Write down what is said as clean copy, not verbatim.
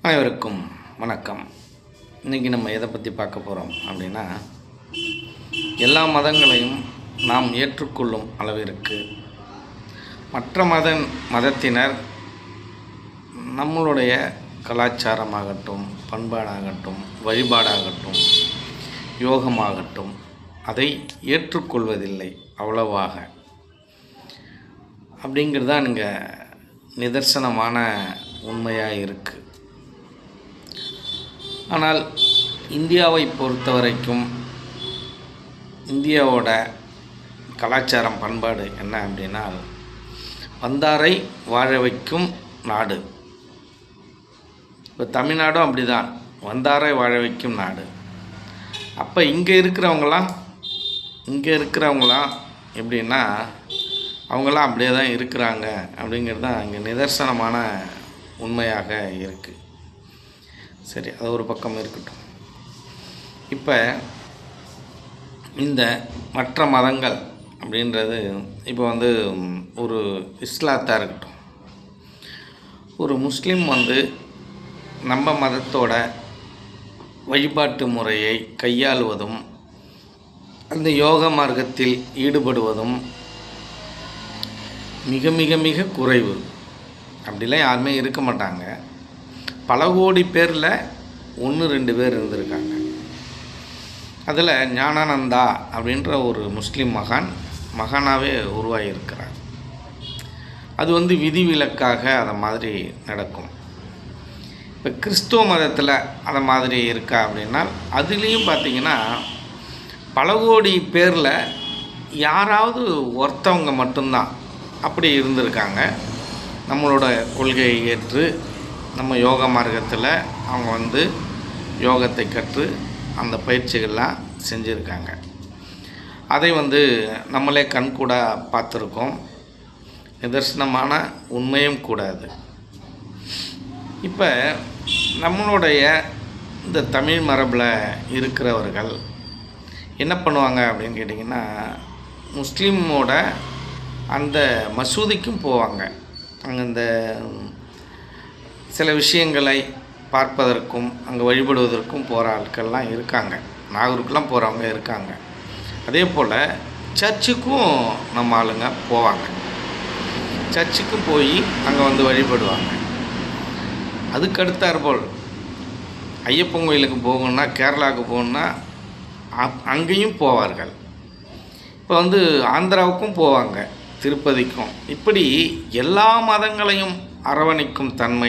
அனைவருக்கும் வணக்கம். இன்றைக்கி நம்ம எதை பற்றி பார்க்க போகிறோம் அப்படின்னா, எல்லா மதங்களையும் நாம் ஏற்றுக்கொள்ளும் அளவிற்கு மற்ற மதத்தினர் நம்மளுடைய கலாச்சாரமாகட்டும், பண்பாடாகட்டும், வழிபாடாகட்டும், யோகமாகட்டும் அதை ஏற்றுக்கொள்வதில்லை அவ்வளவாக. அப்படிங்கிறது தான் இங்கே நிதர்சனமான உண்மையாக இருக்குது. ஆனால் இந்தியாவை பொறுத்த வரைக்கும் இந்தியாவோட கலாச்சாரம் பண்பாடு என்ன அப்படின்னா, வந்தாரை வாழ வைக்கும் நாடு. இப்போ தமிழ்நாடும் அப்படி தான், வந்தாரை வாழ வைக்கும் நாடு. அப்போ இங்கே இருக்கிறவங்களாம் எப்படின்னா, அவங்களாம் அப்படியே தான் இருக்கிறாங்க அப்படிங்கிறது தான் இங்கே நிதர்சனமான உண்மையாக இருக்குது. சரி, அது ஒரு பக்கம் இருக்கட்டும். இப்போ இந்த மற்ற மதங்கள் அப்படின்றது, இப்போ ஒரு இஸ்லாத்தாக இருக்கட்டும், ஒரு முஸ்லீம் நம்ம மதத்தோட வழிபாட்டு முறையை கையாளுவதும் அந்த யோக மார்க்கத்தில் ஈடுபடுவதும் மிக மிக மிக குறைவு. அப்படிலாம் யாருமே இருக்க மாட்டாங்க. பல கோடி பேரில் 1-2 பேர் இருந்திருக்காங்க. அதில் ஞானானந்தா அப்படின்ற ஒரு முஸ்லீம் மகானாகவே உருவாகியிருக்கிறார். அது விதிவிலக்காக அதை மாதிரி நடக்கும். இப்போ கிறிஸ்துவ மதத்தில் அதை மாதிரி இருக்கா அப்படின்னா, அதுலேயும் பார்த்திங்கன்னா பல கோடி பேரில் யாராவது ஒருத்தவங்க மட்டும்தான் அப்படி இருந்திருக்காங்க. நம்மளோட கொள்கையை ஏற்று நம்ம யோக மார்க்கத்தில் அவங்க யோகத்தை கற்று அந்த பயிற்சிகள்லாம் செஞ்சுருக்காங்க. அதை நம்மளே கண்கூட பார்த்துருக்கோம். நிதர்சனமான உண்மையும் கூடாது. இப்போ நம்மளுடைய இந்த தமிழ் மரபில் இருக்கிறவர்கள் என்ன பண்ணுவாங்க அப்படின்னு கேட்டிங்கன்னா, முஸ்லீமோட அந்த மசூதிக்கும் போவாங்க. அங்கே இந்த சில விஷயங்களை பார்ப்பதற்கும் அங்கே வழிபடுவதற்கும் போகிற ஆட்கள்லாம் இருக்காங்க. நாகூருக்கெலாம் போகிறவங்க இருக்காங்க. அதே போல் சர்ச்சுக்கும் நம்ம ஆளுங்க போவாங்க. சர்ச்சுக்கும் போய் அங்கே வழிபடுவாங்க. அதுக்கடுத்தாற்போல் ஐயப்பன் கோயிலுக்கு போகணுன்னா, கேரளாவுக்கு போகணுன்னா அங்கேயும் போவார்கள். இப்போ ஆந்திராவுக்கும் போவாங்க, திருப்பதிக்கும். இப்படி எல்லா மதங்களையும் அரவணைக்கும் தன்மை